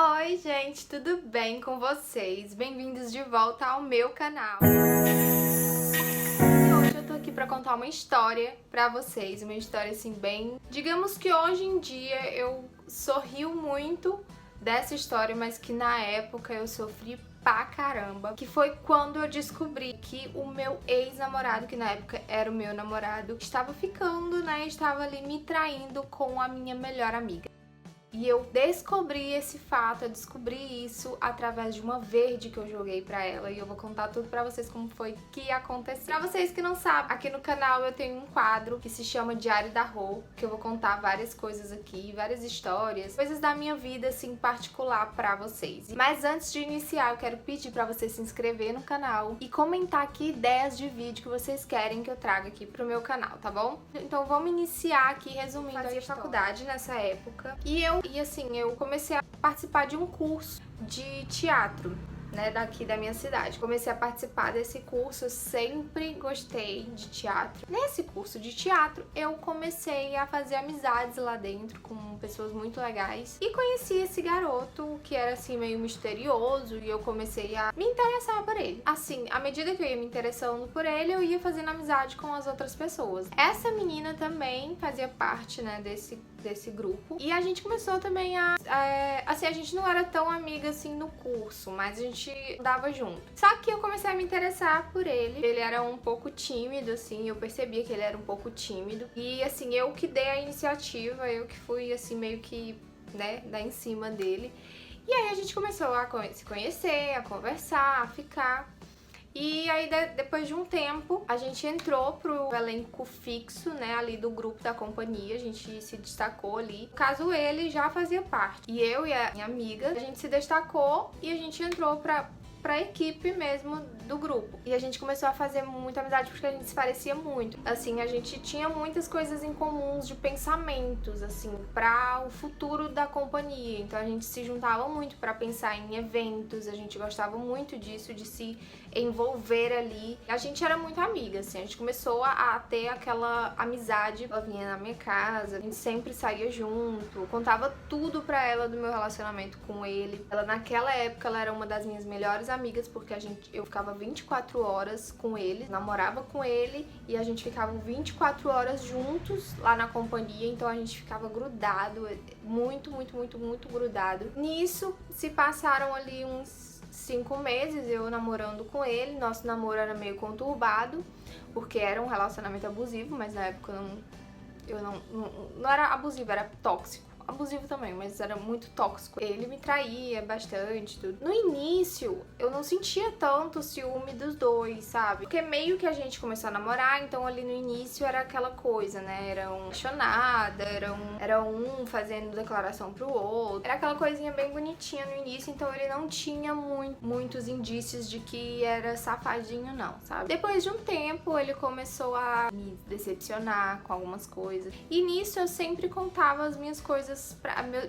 Oi gente, tudo bem com vocês? Bem-vindos de volta ao meu canal. E hoje eu tô aqui pra contar uma história pra vocês, uma história assim bem... Digamos que hoje em dia eu sorrio muito dessa história, mas que na época eu sofri pra caramba, que foi quando eu descobri que o meu ex-namorado, que na época era o meu namorado, estava ficando, né, estava ali me traindo com a minha melhor amiga. E eu descobri esse fato, eu descobri isso através de uma verde que eu joguei pra ela. E eu vou contar tudo pra vocês como foi que aconteceu. Pra vocês que não sabem, aqui no canal eu tenho um quadro que se chama Diário da Rô, que eu vou contar várias coisas aqui, várias histórias, coisas da minha vida, assim, particular pra vocês. Mas antes de iniciar, eu quero pedir pra você se inscrever no canal e comentar aqui ideias de vídeo que vocês querem que eu traga aqui pro meu canal, tá bom? Então vamos iniciar aqui resumindo. Eu fazia faculdade nessa época e assim, eu comecei a participar de um curso de teatro, né, daqui da minha cidade. Comecei a participar desse curso, eu sempre gostei de teatro. Nesse curso de teatro, eu comecei a fazer amizades lá dentro com pessoas muito legais e conheci esse garoto que era assim meio misterioso e eu comecei a me interessar por ele. Assim, à medida que eu ia me interessando por ele, eu ia fazendo amizade com as outras pessoas. Essa menina também fazia parte, né, desse grupo. E a gente começou também assim, a gente não era tão amiga assim no curso, mas a gente dava junto. Só que eu comecei a me interessar por ele. Ele era um pouco tímido, assim, eu percebia que ele era um pouco tímido. E assim, eu que dei a iniciativa, eu que fui assim meio que, né, dar em cima dele. E aí a gente começou a se conhecer, a conversar, a ficar. E aí, depois de um tempo, a gente entrou pro elenco fixo, né, ali do grupo da companhia, a gente se destacou ali. No caso, ele já fazia parte. E eu e a minha amiga, a gente se destacou e a gente entrou pra equipe mesmo do grupo. E a gente começou a fazer muita amizade porque a gente se parecia muito. Assim, a gente tinha muitas coisas em comuns de pensamentos, assim, para o futuro da companhia. Então a gente se juntava muito para pensar em eventos, a gente gostava muito disso, de se envolver ali. A gente era muito amiga, assim, a gente começou a ter aquela amizade. Ela vinha na minha casa, a gente sempre saía junto, eu contava tudo pra ela do meu relacionamento com ele. Ela, naquela época, ela era uma das minhas melhores amigas, porque eu ficava 24 horas com ele, namorava com ele e a gente ficava 24 horas juntos lá na companhia, então a gente ficava grudado, muito, muito, muito, muito grudado. Nisso, se passaram ali uns 5 meses eu namorando com ele. Nosso namoro era meio conturbado, porque era um relacionamento abusivo, mas na época eu não era abusivo, era tóxico. Abusivo também, mas era muito tóxico. Ele me traía bastante, tudo. No início, eu não sentia tanto ciúme dos dois, sabe? Porque meio que a gente começou a namorar, então ali no início era aquela coisa, né? Era um apaixonada, era um fazendo declaração pro outro. Era aquela coisinha bem bonitinha no início, então ele não tinha muitos indícios de que era safadinho, não, sabe? Depois de um tempo, ele começou a me decepcionar com algumas coisas. E nisso eu sempre contava as minhas coisas,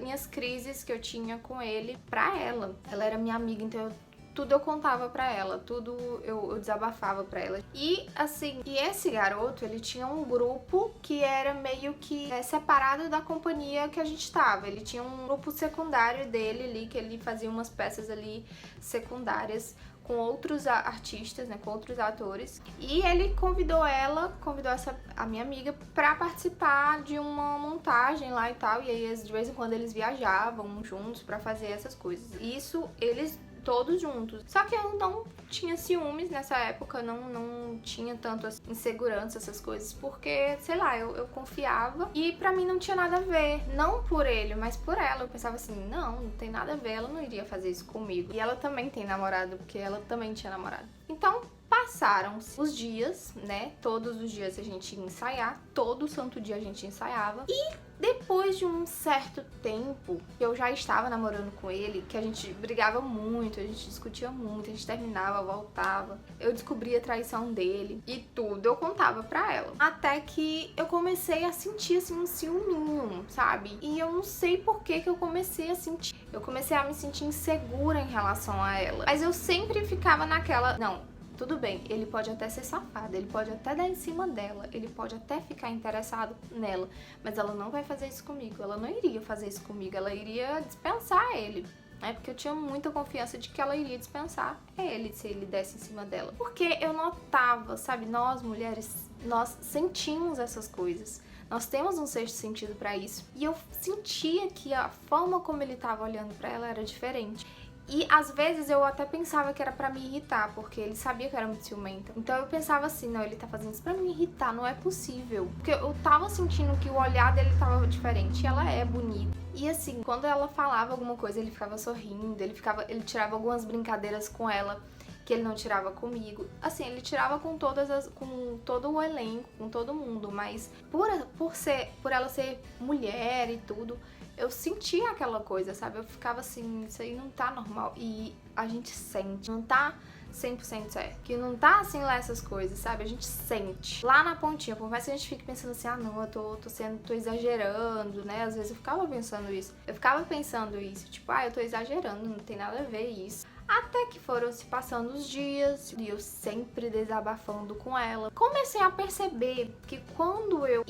minhas crises que eu tinha com ele pra ela. Ela era minha amiga, então tudo eu contava pra ela, tudo eu desabafava pra ela. E assim, esse garoto, ele tinha um grupo que era meio que separado da companhia que a gente tava. Ele tinha um grupo secundário dele ali, que ele fazia umas peças ali secundárias com outros artistas, né, com outros atores. E ele convidou a minha amiga pra participar de uma montagem lá e tal. E aí, de vez em quando, eles viajavam juntos pra fazer essas coisas. Isso, eles todos juntos. Só que eu não tinha ciúmes nessa época, não tinha tanto assim, insegurança, essas coisas, porque, sei lá, eu confiava e pra mim não tinha nada a ver. Não por ele, mas por ela. Eu pensava assim, não tem nada a ver, ela não iria fazer isso comigo. E ela também tem namorado, porque ela também tinha namorado. Então, passaram-se os dias, né? Todos os dias a gente ia ensaiar, todo santo dia a gente ensaiava. E depois de um certo tempo, que eu já estava namorando com ele, que a gente brigava muito, a gente discutia muito, a gente terminava, voltava. Eu descobri a traição dele e tudo eu contava pra ela. Até que eu comecei a sentir, assim, um ciúminho, sabe? E eu não sei por que eu comecei a sentir. Eu comecei a me sentir insegura em relação a ela. Mas eu sempre ficava naquela, não, tudo bem, ele pode até ser safado, ele pode até dar em cima dela, ele pode até ficar interessado nela, mas ela não vai fazer isso comigo, ela não iria fazer isso comigo, ela iria dispensar ele. né? Porque eu tinha muita confiança de que ela iria dispensar ele se ele desse em cima dela. Porque eu notava, sabe, nós mulheres, nós sentimos essas coisas. Nós temos um sexto sentido pra isso. E eu sentia que a forma como ele tava olhando pra ela era diferente. E às vezes eu até pensava que era pra me irritar, porque ele sabia que eu era muito ciumenta. Então eu pensava assim, não, ele tá fazendo isso pra me irritar, não é possível. Porque eu tava sentindo que o olhar dele tava diferente, e ela é bonita. E assim, quando ela falava alguma coisa, ele ficava sorrindo, ele tirava algumas brincadeiras com ela que ele não tirava comigo. Assim, ele tirava com todo o elenco, com todo mundo, mas por ela ser mulher e tudo, eu sentia aquela coisa, sabe? Eu ficava assim, isso aí não tá normal. E a gente sente, não tá 100% certo. Que não tá assim lá essas coisas, sabe? A gente sente. Lá na pontinha, por mais que a gente fique pensando assim, ah não, eu tô exagerando, né? Às vezes eu ficava pensando isso. Tipo, ah, eu tô exagerando, não tem nada a ver isso. Até que foram se passando os dias e eu sempre desabafando com ela. Comecei a perceber que quando eu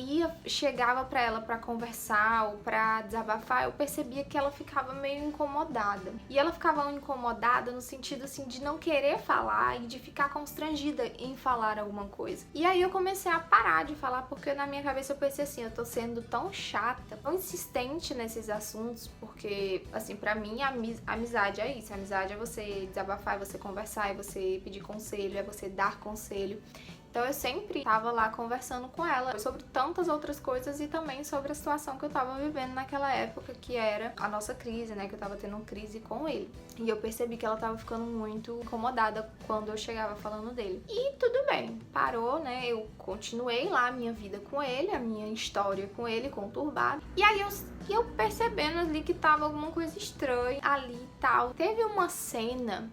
chegava pra ela pra conversar ou pra desabafar, eu percebia que ela ficava meio incomodada. E ela ficava incomodada no sentido assim de não querer falar e de ficar constrangida em falar alguma coisa. E aí eu comecei a parar de falar porque na minha cabeça eu pensei assim, eu tô sendo tão chata, tão insistente nesses assuntos, porque assim, pra mim a amizade é isso, a amizade é você desabafar, é você conversar, é você pedir conselho, é você dar conselho. Então eu sempre tava lá conversando com ela sobre tantas outras coisas e também sobre a situação que eu tava vivendo naquela época, que era a nossa crise, né? Que eu tava tendo uma crise com ele. E eu percebi que ela tava ficando muito incomodada quando eu chegava falando dele. E tudo bem, parou, né? Eu continuei lá a minha vida com ele, a minha história com ele, conturbada. E aí eu percebendo ali que tava alguma coisa estranha ali e tal. Teve uma cena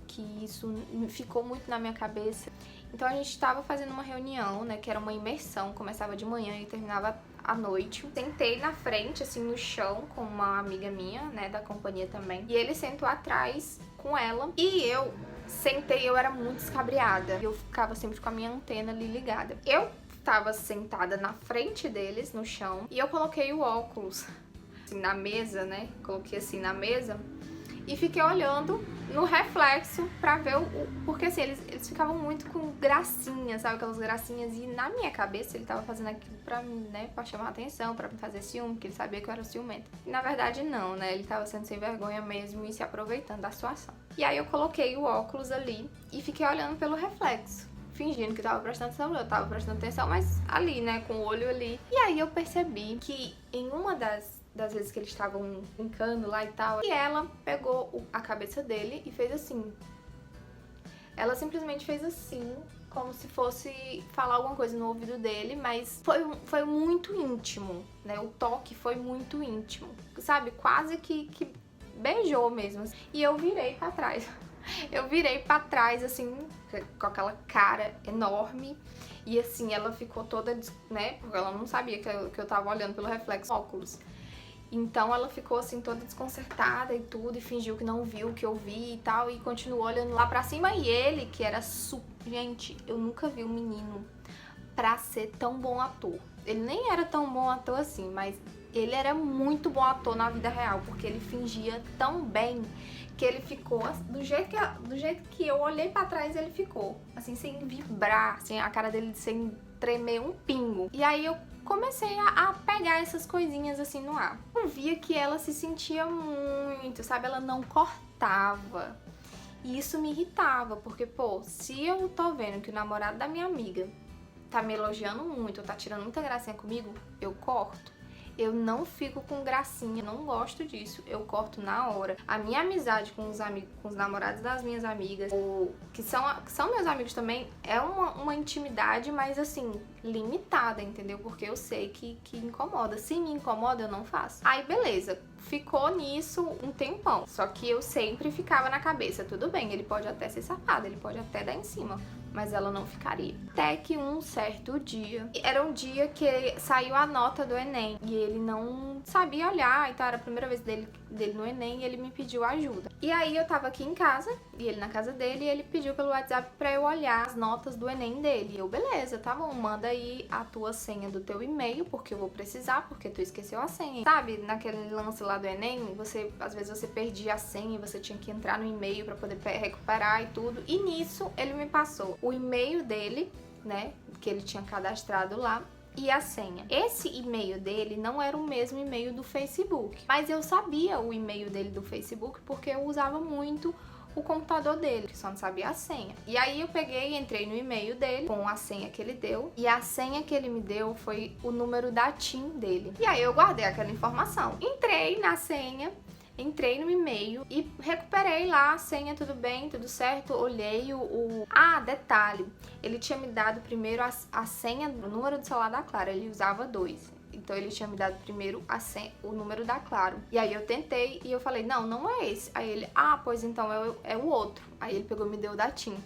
que isso ficou muito na minha cabeça. Então a gente tava fazendo uma reunião, né, que era uma imersão, começava de manhã e terminava à noite. Sentei na frente, assim, no chão, com uma amiga minha, né, da companhia também. E ele sentou atrás com ela e eu sentei, eu era muito escabriada. Eu ficava sempre com a minha antena ali ligada. Eu tava sentada na frente deles, no chão, e eu coloquei o óculos assim, na mesa, né, coloquei assim na mesa e fiquei olhando no reflexo pra ver porque assim, eles ficavam muito com gracinhas, sabe? Aquelas gracinhas. E na minha cabeça ele tava fazendo aquilo pra mim, né? Pra chamar atenção, pra me fazer ciúme, porque ele sabia que eu era ciumenta. E na verdade não, né? Ele tava sendo sem vergonha mesmo e se aproveitando da situação. E aí eu coloquei o óculos ali e fiquei olhando pelo reflexo, fingindo que tava prestando atenção, eu tava prestando atenção, mas ali, né? Com o olho ali. E aí eu percebi que em uma das vezes que eles estavam brincando lá e tal, e ela pegou a cabeça dele e fez assim. Ela simplesmente fez assim, como se fosse falar alguma coisa no ouvido dele, mas foi muito íntimo, né? O toque foi muito íntimo, sabe? Quase que beijou mesmo. E eu virei pra trás. Eu virei pra trás, assim, com aquela cara enorme. E assim, ela ficou toda, né? Porque ela não sabia que eu tava olhando pelo reflexo do óculos. Então ela ficou assim toda desconcertada e tudo, e fingiu que não viu o que eu vi e tal, e continuou olhando lá pra cima. E ele, que era Gente, eu nunca vi um menino pra ser tão bom ator. Ele nem era tão bom ator assim, mas ele era muito bom ator na vida real, porque ele fingia tão bem que ele ficou do jeito que eu olhei pra trás, ele ficou assim, sem vibrar, assim, a cara dele sem tremer um pingo. E aí eu comecei a pegar essas coisinhas assim no ar. Eu via que ela se sentia muito, sabe? Ela não cortava. E isso me irritava, porque, pô, se eu tô vendo que o namorado da minha amiga tá me elogiando muito, ou tá tirando muita gracinha comigo, eu corto. Eu não fico com gracinha, não gosto disso, eu corto na hora. A minha amizade com os amigos, com os namorados das minhas amigas, ou que são meus amigos também, é uma intimidade, mas assim, limitada, entendeu? Porque eu sei que incomoda. Se me incomoda, eu não faço. Aí, beleza. Ficou nisso um tempão. Só que eu sempre ficava na cabeça, tudo bem, ele pode até ser safado, ele pode até dar em cima, mas ela não ficaria. Até que um certo dia, era um dia que saiu a nota do Enem, e ele não sabia olhar, então era a primeira vez dele no Enem e ele me pediu ajuda. E aí eu tava aqui em casa, e ele na casa dele, e ele pediu pelo WhatsApp pra eu olhar as notas do Enem dele. E eu, beleza, tá bom, manda aí a tua senha do teu e-mail, porque eu vou precisar, porque tu esqueceu a senha. Sabe, naquele lance lá do Enem, às vezes você perdia a senha e você tinha que entrar no e-mail pra poder recuperar e tudo. E nisso ele me passou o e-mail dele, né, que ele tinha cadastrado lá, e a senha. Esse e-mail dele não era o mesmo e-mail do Facebook, mas eu sabia o e-mail dele do Facebook porque eu usava muito o computador dele, que só não sabia a senha. E aí eu peguei, entrei no e-mail dele com a senha que ele deu, e a senha que ele me deu foi o número da TIM dele. E aí eu guardei aquela informação. Entrei na senha, entrei no e-mail e recuperei lá a senha, tudo bem, tudo certo, olhei Ah, detalhe, ele tinha me dado primeiro a senha, o número do celular da Clara, ele usava 2. Então ele tinha me dado primeiro o número da Claro. E aí eu tentei e eu falei, não é esse. Aí ele, pois então é o outro. Aí ele pegou e me deu o da TIM.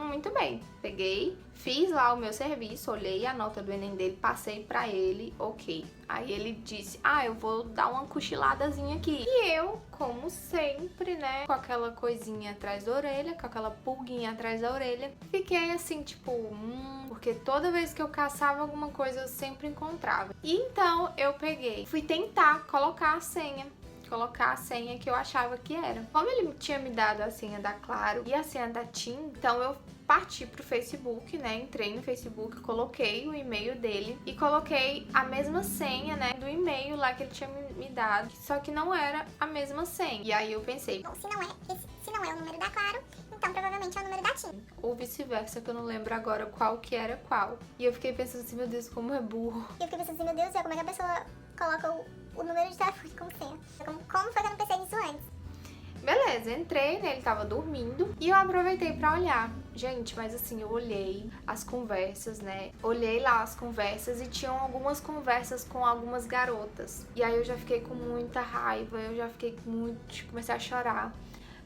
Muito bem. Peguei, fiz lá o meu serviço, olhei a nota do Enem dele, passei pra ele, ok. Aí ele disse, eu vou dar uma cochiladazinha aqui. E eu, como sempre, né, com aquela coisinha atrás da orelha, com aquela pulguinha atrás da orelha, fiquei assim, tipo, porque toda vez que eu caçava alguma coisa eu sempre encontrava. E então eu peguei, fui tentar colocar a senha que eu achava que era. Como ele tinha me dado a senha da Claro e a senha da TIM, então eu parti pro Facebook, né? Entrei no Facebook, coloquei o e-mail dele e coloquei a mesma senha, né, do e-mail lá que ele tinha me dado, só que não era a mesma senha. E aí eu pensei, bom, se não é o número da Claro, então provavelmente é o número da TIM. Ou vice-versa, que eu não lembro agora qual que era qual. E eu fiquei pensando assim, meu Deus, como é burro. E eu fiquei pensando assim, meu Deus do céu, como é que a pessoa coloca o número de telefone como senha? Como foi que eu não pensei nisso antes? Beleza, entrei, né, ele tava dormindo e eu aproveitei pra olhar. Gente, mas assim, eu olhei as conversas, né, olhei lá as conversas e tinham algumas conversas com algumas garotas. E aí eu já fiquei com muita raiva, comecei a chorar.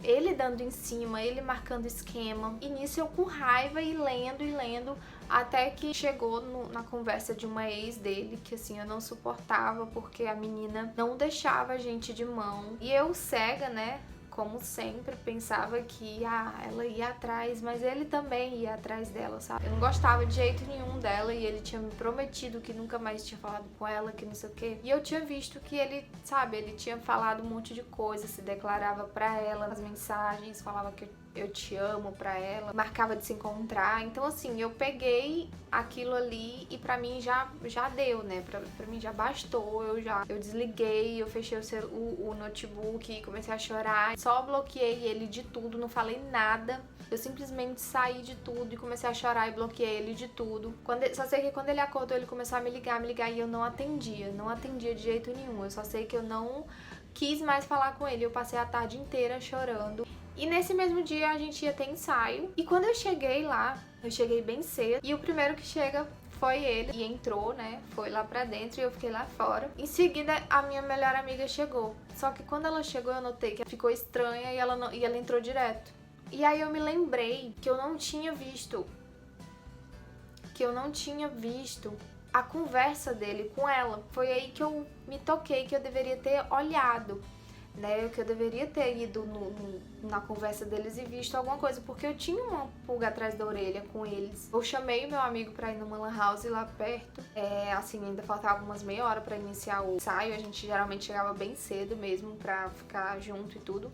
Ele dando em cima, ele marcando esquema. E nisso eu com raiva e lendo, até que chegou na conversa de uma ex dele, que assim, eu não suportava, porque a menina não deixava a gente de mão. E eu cega, né, como sempre, pensava que ela ia atrás, mas ele também ia atrás dela, sabe? Eu não gostava de jeito nenhum dela e ele tinha me prometido que nunca mais tinha falado com ela, que não sei o quê. E eu tinha visto que ele, sabe, ele tinha falado um monte de coisa, se declarava pra ela nas mensagens, falava que eu te amo pra ela, marcava de se encontrar. Então assim, eu peguei aquilo ali e pra mim já deu, né? Pra mim já bastou, eu desliguei, eu fechei o notebook e comecei a chorar. Só bloqueei ele de tudo, não falei nada. Eu simplesmente saí de tudo e comecei a chorar e bloqueei ele de tudo. Só sei que quando ele acordou, ele começou a me ligar e eu não atendia de jeito nenhum. Eu só sei que eu não quis mais falar com ele. Eu passei a tarde inteira chorando. E nesse mesmo dia a gente ia ter ensaio. E quando eu cheguei lá, eu cheguei bem cedo. E o primeiro que chega foi ele. E entrou, né? Foi lá pra dentro e eu fiquei lá fora. Em seguida, a minha melhor amiga chegou. Só que quando ela chegou, eu notei que ela ficou estranha e ela entrou direto. E aí eu me lembrei que eu não tinha visto a conversa dele com ela. Foi aí que eu me toquei que eu deveria ter olhado, né, que eu deveria ter ido na conversa deles e visto alguma coisa, porque eu tinha uma pulga atrás da orelha com eles. Eu chamei o meu amigo pra ir numa lan house lá perto, assim, ainda faltava umas meia hora pra iniciar o ensaio, a gente geralmente chegava bem cedo mesmo pra ficar junto e tudo.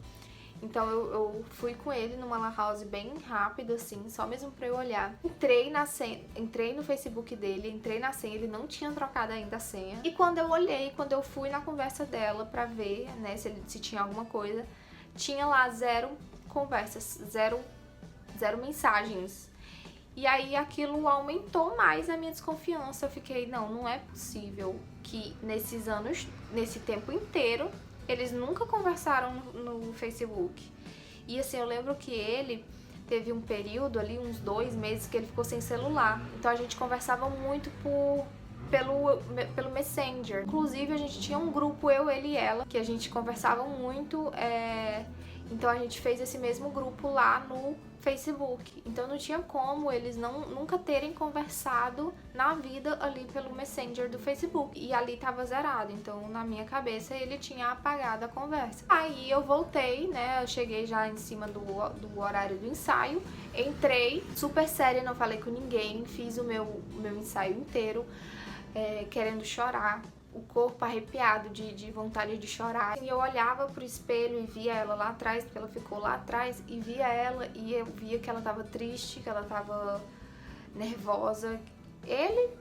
Então eu fui com ele numa lan house bem rápido, assim, só mesmo pra eu olhar. Entrei no Facebook dele, entrei na senha, ele não tinha trocado ainda a senha. E quando eu fui na conversa dela pra ver, né, se tinha alguma coisa, tinha lá 0 conversas, 0 mensagens. E aí aquilo aumentou mais a minha desconfiança. Eu fiquei, não é possível que nesse tempo inteiro, eles nunca conversaram no Facebook. E assim, eu lembro que ele teve um período ali, uns 2 meses, que ele ficou sem celular. Então a gente conversava muito pelo Messenger. Inclusive, a gente tinha um grupo, eu, ele e ela, que a gente conversava muito, então a gente fez esse mesmo grupo lá no Facebook. Então não tinha como eles nunca terem conversado na vida ali pelo Messenger do Facebook. E ali tava zerado, então na minha cabeça ele tinha apagado a conversa. Aí eu voltei, né, eu cheguei já em cima do horário do ensaio, entrei, super séria, não falei com ninguém, fiz o meu ensaio inteiro, querendo chorar, o corpo arrepiado de vontade de chorar. E eu olhava pro espelho e via ela lá atrás, porque ela ficou lá atrás, e via ela e eu via que ela tava triste, que ela tava nervosa. Ele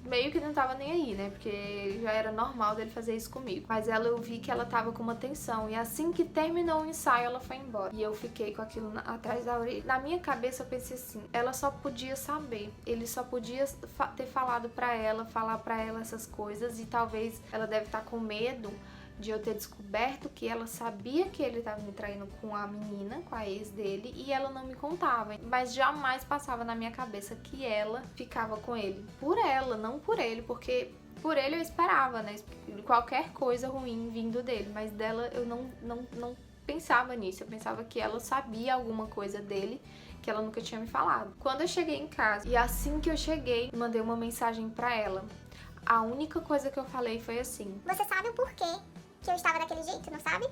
meio que não tava nem aí, né? Porque já era normal dele fazer isso comigo. Mas eu vi que ela tava com uma tensão. E assim que terminou o ensaio, ela foi embora. E eu fiquei com aquilo atrás da orelha. Na minha cabeça, eu pensei assim, ela só podia saber. Ele só podia ter falado pra ela, falar pra ela essas coisas. E talvez ela deve estar com medo de eu ter descoberto que ela sabia que ele estava me traindo com a menina, com a ex dele, e ela não me contava. Mas jamais passava na minha cabeça que ela ficava com ele. Por ela, não por ele, porque por ele eu esperava, né? Qualquer coisa ruim vindo dele, mas dela eu não pensava nisso. Eu pensava que ela sabia alguma coisa dele que ela nunca tinha me falado. Quando eu cheguei em casa, e assim que eu cheguei, mandei uma mensagem pra ela. A única coisa que eu falei foi assim: você sabe o porquê que eu estava daquele jeito, não sabe?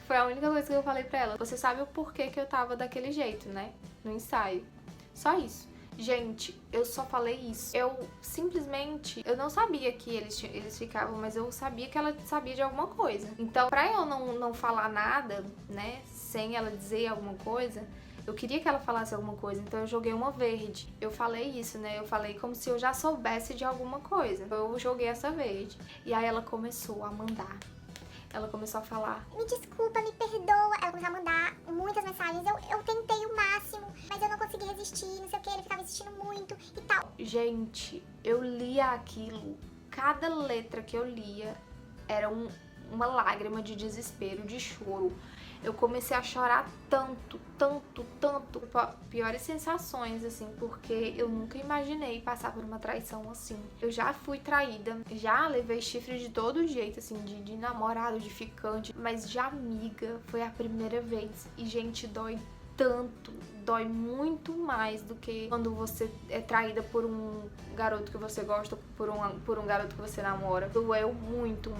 Foi a única coisa que eu falei pra ela. Você sabe o porquê que eu tava daquele jeito, né? No ensaio. Só isso. Gente, eu só falei isso. Eu simplesmente... Eu não sabia que eles ficavam, mas eu sabia que ela sabia de alguma coisa. Então, pra eu não falar nada, né? Sem ela dizer alguma coisa... Eu queria que ela falasse alguma coisa, então eu joguei uma verde. Eu falei isso, né? Eu falei como se eu já soubesse de alguma coisa. Eu joguei essa verde. E aí ela começou a mandar. Ela começou a falar: me desculpa, me perdoa. Ela começou a mandar muitas mensagens. Eu tentei o máximo, mas eu não consegui resistir, não sei o que. Ele ficava insistindo muito e tal. Gente, eu lia aquilo. Cada letra que eu lia era uma lágrima de desespero, de choro. Eu comecei a chorar tanto. Piores sensações, assim, porque eu nunca imaginei passar por uma traição assim. Eu já fui traída, já levei chifre de todo jeito, assim, de namorado, de ficante, mas de amiga foi a primeira vez. E, gente, dói tanto, dói muito mais do que quando você é traída por um garoto que você gosta, por um garoto que você namora. Doeu muito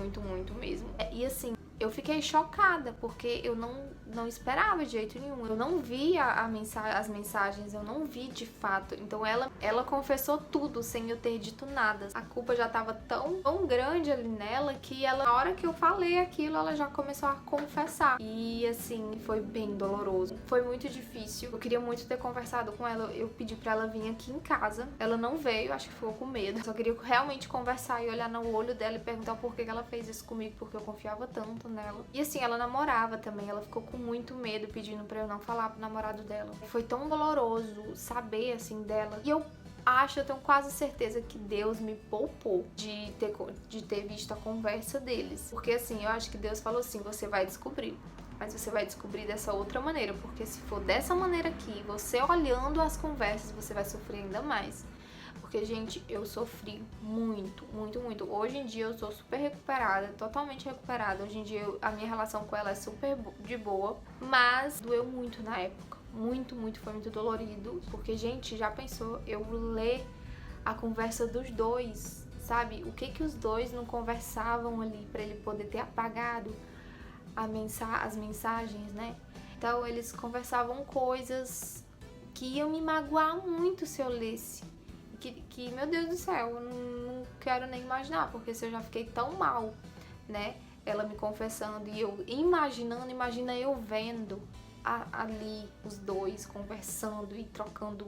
mesmo. E assim, eu fiquei chocada, porque eu não esperava de jeito nenhum. Eu não vi as mensagens, eu não vi de fato. Então ela confessou tudo sem eu ter dito nada. A culpa já tava tão grande ali nela que ela, na hora que eu falei aquilo, ela já começou a confessar. E assim, foi bem doloroso. Foi muito difícil. Eu queria muito ter conversado com ela. Eu pedi pra ela vir aqui em casa. Ela não veio, acho que ficou com medo. Eu só queria realmente conversar e olhar no olho dela e perguntar por que ela fez isso comigo, porque eu confiava tanto nela. E assim, ela namorava também. Ela ficou com muito medo, pedindo pra eu não falar pro namorado dela. Foi tão doloroso saber, assim, dela. E eu tenho quase certeza que Deus me poupou de ter visto a conversa deles. Porque assim, eu acho que Deus falou assim: você vai descobrir. Mas você vai descobrir dessa outra maneira. Porque se for dessa maneira aqui, você olhando as conversas, você vai sofrer ainda mais. Porque, gente, eu sofri muito. Hoje em dia eu sou super recuperada, totalmente recuperada. Hoje em dia a minha relação com ela é super de boa, mas doeu muito na época. Muito, foi muito dolorido. Porque, gente, já pensou eu ler a conversa dos dois, sabe? O que os dois não conversavam ali pra ele poder ter apagado as mensagens, né? Então eles conversavam coisas que iam me magoar muito se eu lesse. Que, meu Deus do céu, eu não quero nem imaginar, porque se eu já fiquei tão mal, né? Ela me confessando e eu imaginando, imagina eu vendo ali os dois conversando e trocando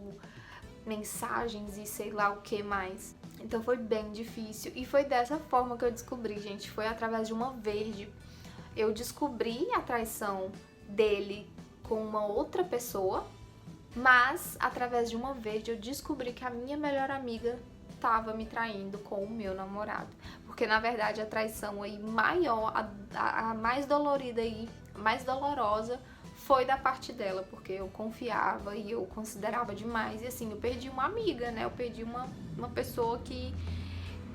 mensagens e sei lá o que mais. Então foi bem difícil. E foi dessa forma que eu descobri, gente. Foi através de uma verde. Eu descobri a traição dele com uma outra pessoa, mas através de uma verde eu descobri que a minha melhor amiga tava me traindo com o meu namorado. Porque na verdade a traição aí maior, a mais dolorida e mais dolorosa foi da parte dela, porque eu confiava e eu considerava demais. E assim, eu perdi uma amiga, né? Eu perdi uma pessoa que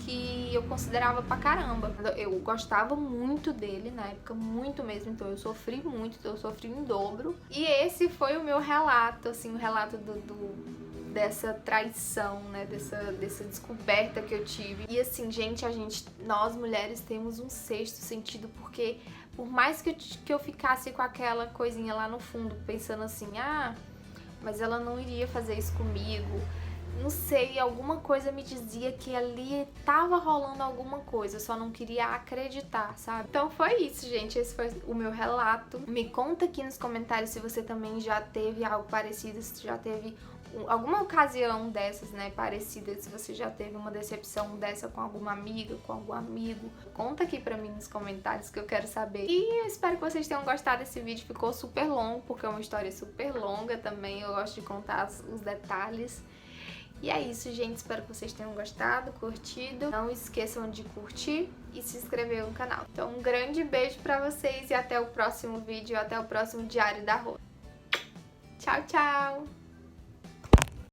que eu considerava pra caramba. Eu gostava muito dele na época, muito mesmo, então eu sofri muito, então eu sofri em dobro. E esse foi o meu relato, assim, o relato dessa traição, né, dessa descoberta que eu tive. E assim, gente, nós mulheres temos um sexto sentido, porque por mais que eu ficasse com aquela coisinha lá no fundo, pensando assim, mas ela não iria fazer isso comigo, não sei, alguma coisa me dizia que ali tava rolando alguma coisa, eu só não queria acreditar, sabe? Então foi isso, gente, esse foi o meu relato. Me conta aqui nos comentários se você também já teve algo parecido, se já teve alguma ocasião dessas, né, parecida, se você já teve uma decepção dessa com alguma amiga, com algum amigo. Conta aqui pra mim nos comentários que eu quero saber. E eu espero que vocês tenham gostado desse vídeo, ficou super longo, porque é uma história super longa também, eu gosto de contar os detalhes. E é isso, gente, espero que vocês tenham gostado, curtido. Não esqueçam de curtir e se inscrever no canal. Então um grande beijo pra vocês e até o próximo vídeo, até o próximo Diário da Rô. Tchau, tchau!